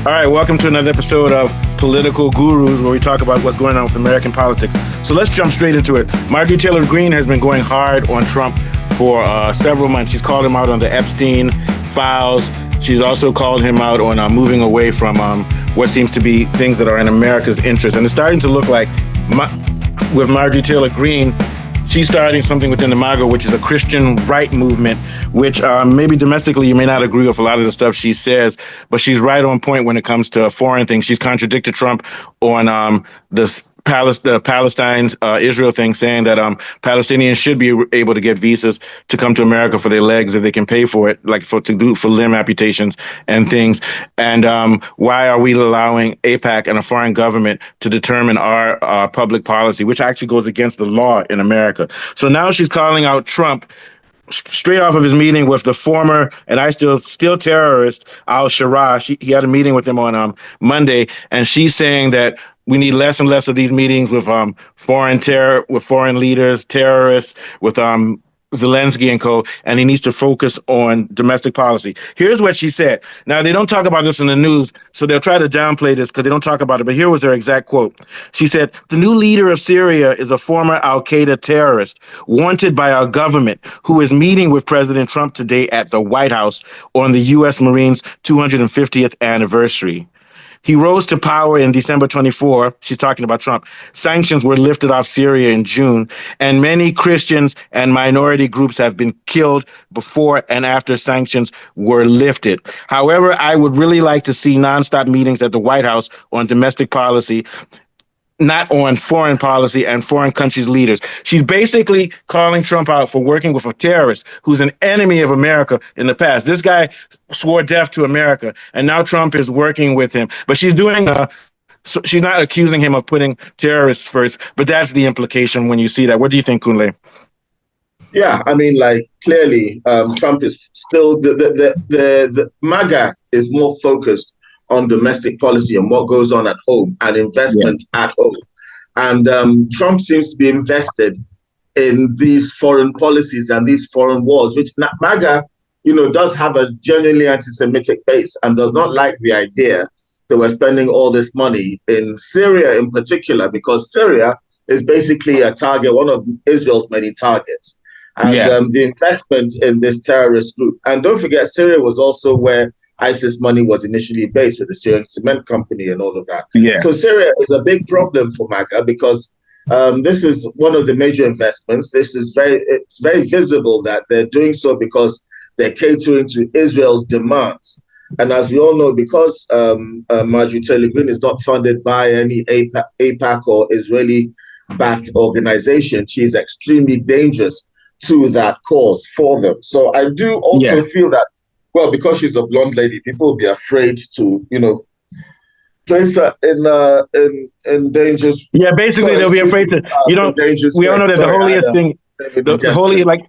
All right, welcome to another episode of Political Gurus, where we talk about what's going on with American politics. So let's jump straight into it. Marjorie Taylor Greene has been going hard on Trump for several months. She's called him out on the Epstein files. She's also called him out on moving away from what seems to be things that are in America's interest. And it's starting to look like, with Marjorie Taylor Greene, she's starting something within the MAGA, which is a Christian right movement, which maybe domestically you may not agree with a lot of the stuff she says, but she's right on point when it comes to foreign things. She's contradicted Trump on the Palestine-Israel thing, saying that Palestinians should be able to get visas to come to America for their legs if they can pay for it, like for limb amputations and things. And why are we allowing AIPAC and a foreign government to determine our public policy, which actually goes against the law in America? So now she's calling out Trump straight off of his meeting with the former and still terrorist al-Sharaa. He had a meeting with him on Monday, and she's saying that we need less and less of these meetings with foreign leaders, terrorists, with Zelensky and co. And he needs to focus on domestic policy. Here's what she said. Now, they don't talk about this in the news, so they'll try to downplay this because they don't talk about it. But here was her exact quote. She said, "The new leader of Syria is a former al-Qaeda terrorist wanted by our government who is meeting with President Trump today at the White House on the U.S. Marines' 250th anniversary. He rose to power in December 24. She's talking about Trump. Sanctions were lifted off Syria in June, and many Christians and minority groups have been killed before and after sanctions were lifted. However, I would really like to see nonstop meetings at the White House on domestic policy, not on foreign policy and foreign countries' leaders." She's basically calling Trump out for working with a terrorist who's an enemy of America in the past. This guy swore death to America, and now Trump is working with him. But she's so she's not accusing him of putting terrorists first, but that's the implication when you see that. What do you think, Kunle? Yeah, I mean, clearly, Trump is still the MAGA is more focused on domestic policy and what goes on at home and investment at home. And Trump seems to be invested in these foreign policies and these foreign wars, which MAGA, does have a genuinely anti-Semitic base and does not like the idea that we're spending all this money in Syria in particular, because Syria is basically a target, one of Israel's many targets. And the investment in this terrorist group. And don't forget, Syria was also where ISIS money was initially based, with the Syrian cement company and all of that. Yeah. So Syria is a big problem for MAGA because this is one of the major investments. It's very visible that they're doing so because they're catering to Israel's demands. And as we all know, because Marjorie Taylor Greene is not funded by any AIPAC or Israeli-backed organization, she's extremely dangerous to that cause for them. So I do also feel that, well, because she's a blonde lady, people will be afraid to, place her in dangerous. Yeah, basically they'll be afraid to. We all know that the holiest thing.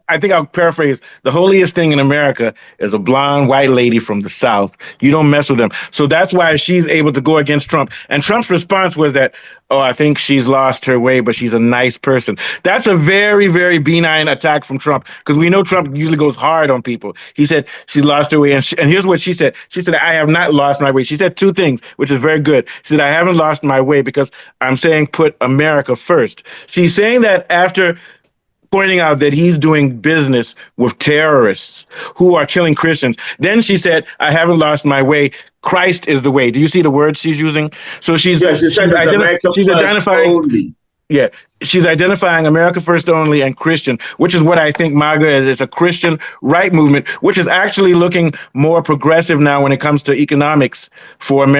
I think I'll paraphrase, the holiest thing in America is a blonde white lady from the South. You don't mess with them. So that's why she's able to go against Trump. And Trump's response was that, I think she's lost her way, but she's a nice person. That's a very, very benign attack from Trump, because we know Trump usually goes hard on people. He said she lost her way. And here's what she said. She said, "I have not lost my way." She said two things, which is very good. She said, "I haven't lost my way because I'm saying put America first." She's saying that after pointing out that he's doing business with terrorists who are killing Christians. Then she said, "I haven't lost my way. Christ is the way." Do you see the words she's using? So she's identifying only. Yeah, she's identifying America first only and Christian, which is what I think MAGA is. It's a Christian right movement, which is actually looking more progressive now when it comes to economics when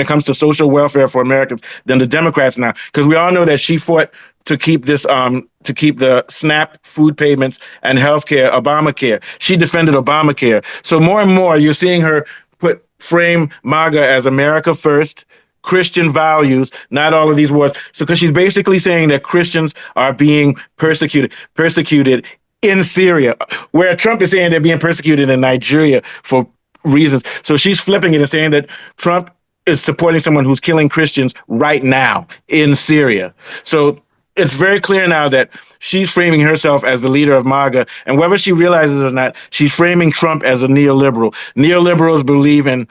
it comes to social welfare for Americans than the Democrats now. Because we all know that she fought to keep the SNAP food payments and healthcare, Obamacare. She defended Obamacare. So more and more you're seeing her frame MAGA as America first, Christian values, not all of these wars. So because she's basically saying that Christians are being persecuted in Syria, where Trump is saying they're being persecuted in Nigeria for reasons. So she's flipping it and saying that Trump is supporting someone who's killing Christians right now in Syria. So it's very clear now that she's framing herself as the leader of MAGA, and whether she realizes it or not, she's framing Trump as a neoliberal. Neoliberals believe in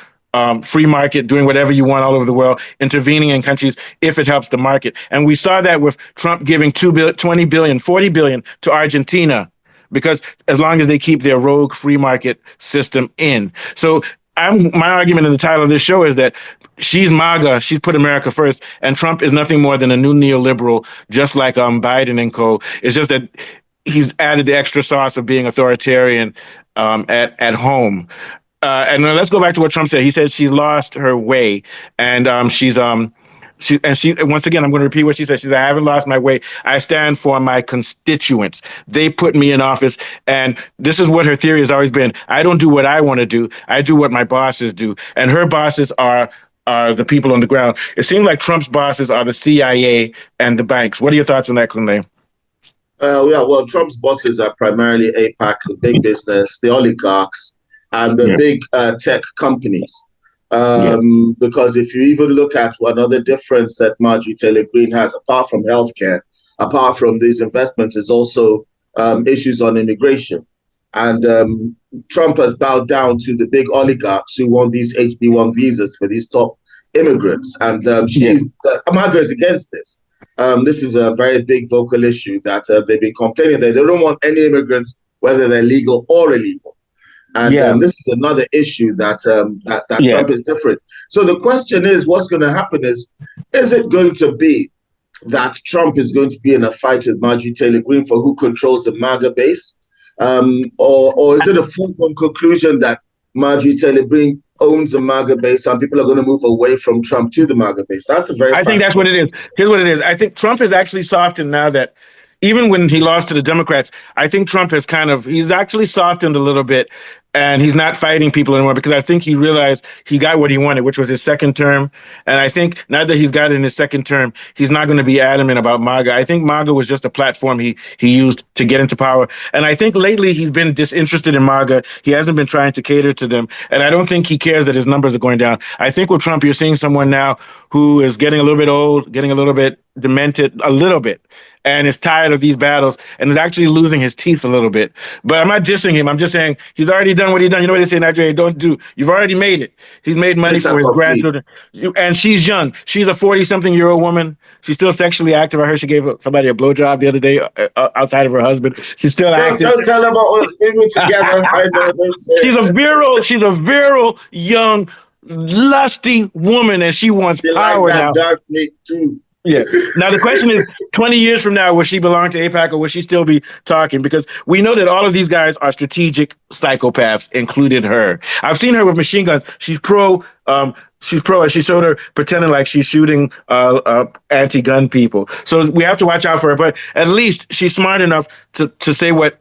free market, doing whatever you want all over the world, intervening in countries if it helps the market. And we saw that with Trump giving 20 billion, 40 billion to Argentina, because as long as they keep their rogue free market system in. So my argument in the title of this show is that she's MAGA, she's put America first, and Trump is nothing more than a new neoliberal, just like Biden and co. It's just that he's added the extra sauce of being authoritarian at home. And let's go back to what Trump said. He said she lost her way, and she once again, I'm going to repeat what she said. She said, I haven't lost my way. I stand for my constituents. They put me in office. And this is what her theory has always been. I don't do what I want to do. I do what my bosses do. And her bosses are the people on the ground. It seems like Trump's bosses are the CIA and the banks. What are your thoughts on that, Kunle? Well, Trump's bosses are primarily APAC, the big business, the oligarchs, and the big tech companies. Because if you even look at another difference that Marjorie Taylor Greene has, apart from healthcare, apart from these investments, is also issues on immigration. And Trump has bowed down to the big oligarchs who want these HB1 visas for these top immigrants. And Amaga is against this. This is a very big vocal issue that they've been complaining that they don't want any immigrants, whether they're legal or illegal. And this is another issue that Trump is different. So the question is, what's going to happen is it going to be that Trump is going to be in a fight with Marjorie Taylor Greene for who controls the MAGA base? Or is it a foregone conclusion that Marjorie Taylor Greene owns the MAGA base and people are going to move away from Trump to the MAGA base? That's a very I think that's what it is. Here's what it is. I think Trump is actually softened now that even when he lost to the Democrats, I think Trump has he's actually softened a little bit, and he's not fighting people anymore, because I think he realized he got what he wanted, which was his second term. And I think now that he's got it in his second term, he's not going to be adamant about MAGA. I think MAGA was just a platform he used to get into power. And I think lately he's been disinterested in MAGA. He hasn't been trying to cater to them. And I don't think he cares that his numbers are going down. I think with Trump, you're seeing someone now who is getting a little bit old, getting a little bit demented, a little bit, and is tired of these battles and is actually losing his teeth a little bit. But I'm not dissing him. I'm just saying he's already done what he's done. You know what they say in Nigeria? Don't do. You've already made it. He's made money for his grandchildren. And she's young. She's a 40-something-year-old woman. She's still sexually active. I heard she gave somebody a blowjob the other day outside of her husband. She's still active. Don't tell them about living together. I know she's a virile, young, lusty woman, and she wants power now. Dark meat too. Yeah. Now, the question is, 20 years from now, will she belong to AIPAC, or will she still be talking? Because we know that all of these guys are strategic psychopaths, including her. I've seen her with machine guns. She's pro. She showed her pretending like she's shooting anti-gun people. So we have to watch out for her. But at least she's smart enough to say what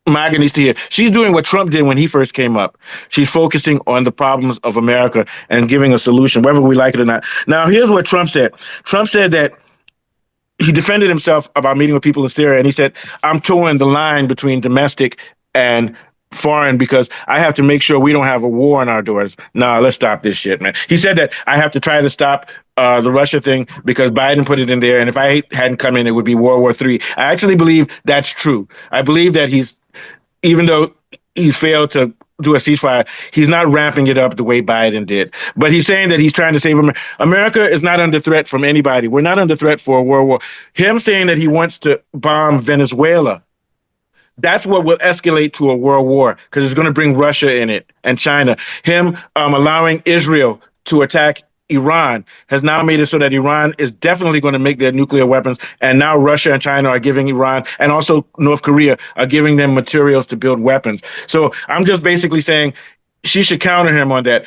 MAGA needs to hear. She's doing what Trump did when he first came up. She's focusing on the problems of America and giving a solution, whether we like it or not. Now, here's what Trump said. Trump said that he defended himself about meeting with people in Syria, and he said, I'm towing the line between domestic and foreign because I have to make sure we don't have a war on our doors. No, let's stop this shit, man. He said that I have to try to stop the Russia thing because Biden put it in there, and if I hadn't come in, it would be World War III. I actually believe that's true. I believe that even though he's failed to do a ceasefire, he's not ramping it up the way Biden did. But he's saying that he's trying to save America. America is not under threat from anybody. We're not under threat for a world war. Him saying that he wants to bomb Venezuela, that's what will escalate to a world war, because it's going to bring Russia in it and China. Him allowing Israel to attack Iran has now made it so that Iran is definitely going to make their nuclear weapons. And now Russia and China are giving Iran, and also North Korea, are giving them materials to build weapons. So I'm just basically saying she should counter him on that.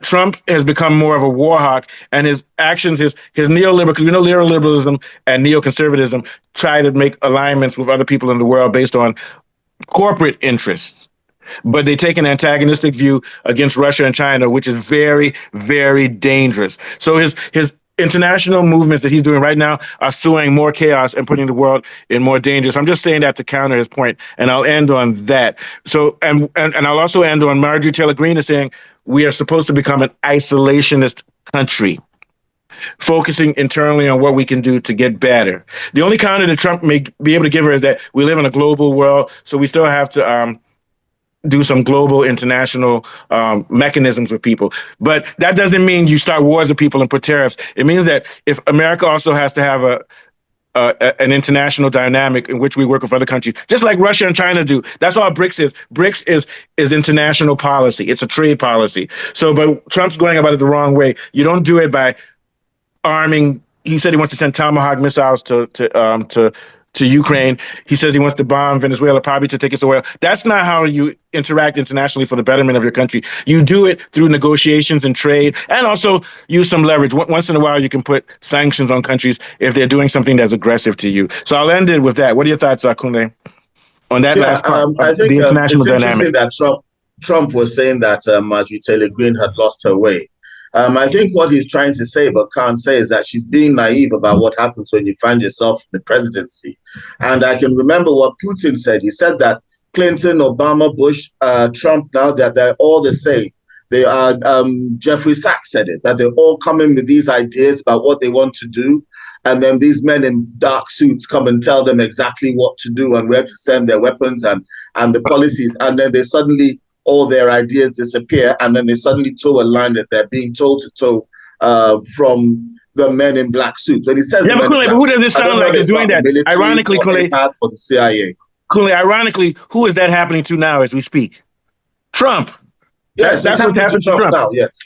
Trump has become more of a war hawk, and his actions, his neoliberal, because we know neoliberalism and neoconservatism try to make alignments with other people in the world based on corporate interests. But they take an antagonistic view against Russia and China, which is very, very dangerous. So his international movements that he's doing right now are sowing more chaos and putting the world in more danger. So I'm just saying that to counter his point, and I'll end on that. So and I'll also end on Marjorie Taylor Greene is saying we are supposed to become an isolationist country, focusing internally on what we can do to get better. The only counter that Trump may be able to give her is that we live in a global world, so we still have to do some global international mechanisms with people. But that doesn't mean you start wars with people and put tariffs. It means that if America also has to have an international dynamic in which we work with other countries, just like Russia and China do. That's all BRICS is. BRICS is international policy. It's a trade policy. So, but Trump's going about it the wrong way. You don't do it by arming. He said he wants to send Tomahawk missiles to Ukraine. He says he wants to bomb Venezuela, probably to take its oil. That's not how you interact internationally for the betterment of your country. You do it through negotiations and trade, and also use some leverage. Once in a while, you can put sanctions on countries if they're doing something that's aggressive to you. So I'll end it with that. What are your thoughts, Kunle, on that last part? I think the international it's dynamic. interesting that Trump was saying that Marjorie Taylor Greene had lost her way. I think what he's trying to say but can't say is that she's being naive about what happens when you find yourself in the presidency. And I can remember what Putin said. He said that Clinton, Obama, Bush, Trump, now that they're all the same. They are, Jeffrey Sachs said it, that they're all coming with these ideas about what they want to do. And then these men in dark suits come and tell them exactly what to do and where to send their weapons and the policies. And then they suddenly, all their ideas disappear, and then they suddenly toe a line that they're being told to toe from the men in black suits. When he says, yeah, but who does it sound like is doing that? Ironically, or the CIA. Ironically, who is that happening to now as we speak? Trump. Yes, that's what happened to Trump now. Yes,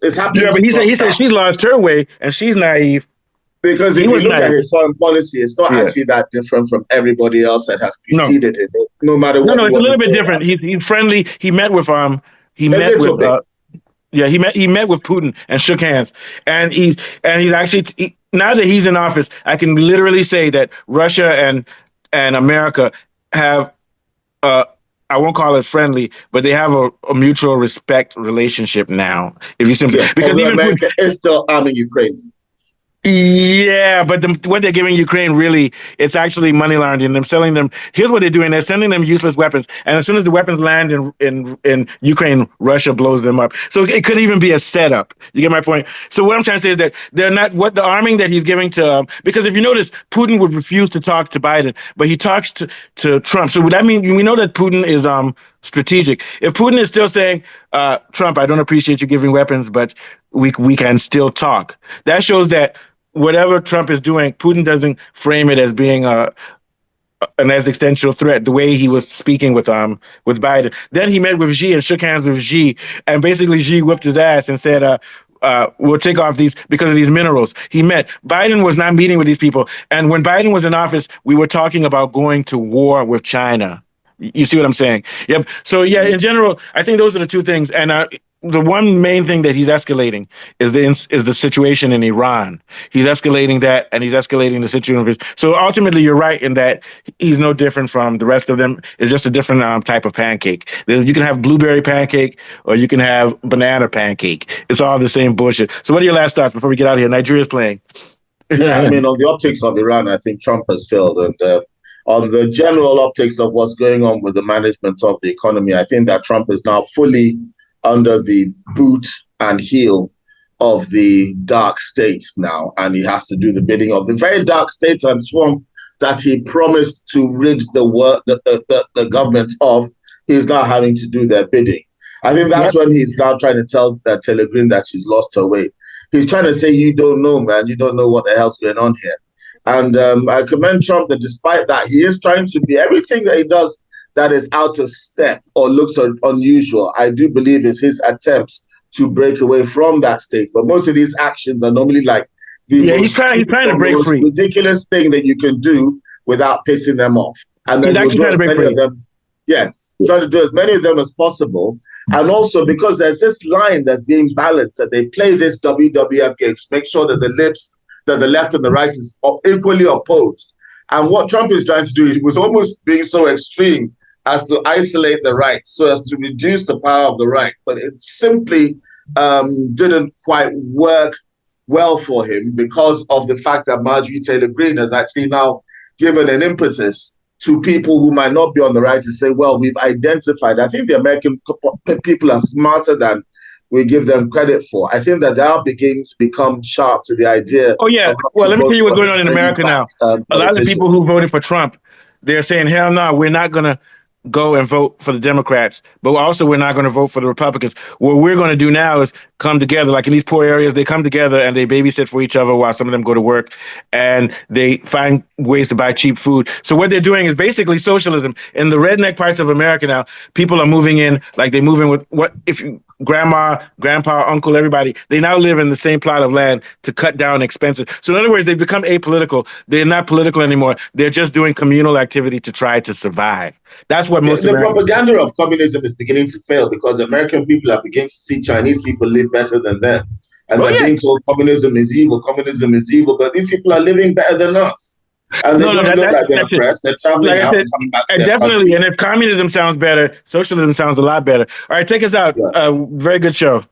it's happening. Yeah, but he said she lost her way and she's naive. Because if you look at his foreign policy, it's not actually that different from everybody else that has preceded him. No matter what. No, it's a little bit different. He's friendly. He met with he met with Putin and shook hands. And he's actually now that he's in office, I can literally say that Russia and America have I won't call it friendly, but they have a mutual respect relationship now. If you simply because even America is still arming Ukraine. Yeah, but what they're giving Ukraine, really, it's actually money laundering. Them selling them. Here's what they're doing: they're sending them useless weapons, and as soon as the weapons land in Ukraine, Russia blows them up. So it could even be a setup. You get my point? So what I'm trying to say is that they're not what the arming that he's giving to. Because if you notice, Putin would refuse to talk to Biden, but he talks to Trump. So would that mean we know that Putin is strategic? If Putin is still saying, Trump, I don't appreciate you giving weapons, but we can still talk. That shows that whatever Trump is doing, Putin doesn't frame it as being an existential threat, the way he was speaking with Biden. Then he met with Xi and shook hands with Xi, and basically Xi whipped his ass and said, we'll take off these because of these minerals. He met. Biden was not meeting with these people. And when Biden was in office, we were talking about going to war with China. You see what I'm saying? Yep. So yeah, in general, I think those are the two things. And the one main thing that he's escalating is the situation in Iran. He's escalating that, and he's escalating the situation. So ultimately, you're right in that he's no different from the rest of them. It's just a different type of pancake. You can have blueberry pancake, or you can have banana pancake. It's all the same bullshit. So what are your last thoughts before we get out of here? Nigeria's playing. Yeah, I mean, on the optics of Iran, I think Trump has failed. And on the general optics of what's going on with the management of the economy, I think that Trump is now fully under the boot and heel of the dark state now, and he has to do the bidding of the very dark state and swamp that he promised to rid the government of. He's now having to do their bidding. I think that's when he's now trying to tell Taylor Greene that she's lost her way. He's trying to say, you don't know, man, you don't know what the hell's going on here. And I commend Trump that despite that, he is trying to be everything that he does that is out of step or looks unusual. I do believe it's his attempts to break away from that state. But most of these actions are normally like he's trying to break free. Ridiculous thing that you can do without pissing them off. And then he's trying to break free. Trying to do as many of them as possible. And also because there's this line that's being balanced, that they play this WWF game to make sure that the left and the right is equally opposed. And what Trump is trying to do, it was almost being so extreme as to isolate the right, so as to reduce the power of the right. But it simply didn't quite work well for him because of the fact that Marjorie Taylor Greene has actually now given an impetus to people who might not be on the right to say, well, we've identified. I think the American people are smarter than we give them credit for. I think that they are beginning to become sharp to the idea. Oh, yeah. Well, let me tell you what's going on in America now. A lot of the people who voted for Trump, they're saying, hell no, we're not going to go and vote for the Democrats, but also we're not going to vote for the Republicans. What we're going to do now is come together, like in these poor areas, they come together and they babysit for each other while some of them go to work, and they find ways to buy cheap food. So what they're doing is basically socialism. In the redneck parts of America now, people are moving in, like they move in with grandma, grandpa, uncle, everybody, they now live in the same plot of land to cut down expenses. So in other words, they've become apolitical. They're not political anymore. They're just doing communal activity to try to survive. That's what most the propaganda of communism is beginning to fail, because American people are beginning to see Chinese people live better than them. And they're being told communism is evil, but these people are living better than us. And they don't look like they're oppressed. They're traveling out and coming back to their definitely. countries. And if communism sounds better, socialism sounds a lot better. All right, take us out. Very good show.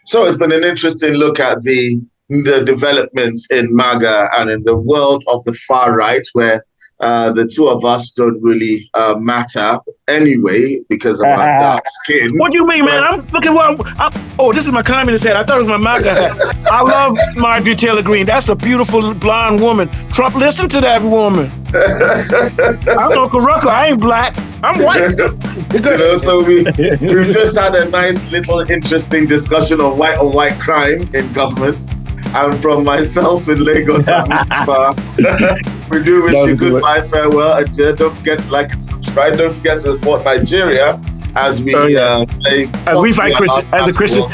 So it's been an interesting look at the developments in MAGA and in the world of the far right, where the two of us don't really matter anyway because of our dark skin. What do you mean, man? I'm looking this is my communist hat. I thought it was my MAGA hat. I love Marjorie Taylor Greene. That's a beautiful blonde woman. Trump, listen to that woman. I'm Uncle Rucker. I ain't black. I'm white. So we just had a nice little interesting discussion on white crime in government. And from myself in Lagos and Mustafa, we do wish you goodbye, farewell, and don't forget to like and subscribe. Don't forget to support Nigeria as we play. We fight Christians as a Christian,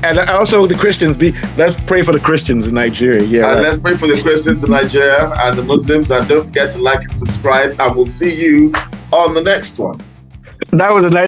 and also the Christians. Let's pray for the Christians in Nigeria. Yeah, let's pray for the Christians in Nigeria and the Muslims. And don't forget to like and subscribe. And we'll see you on the next one. That was a nice.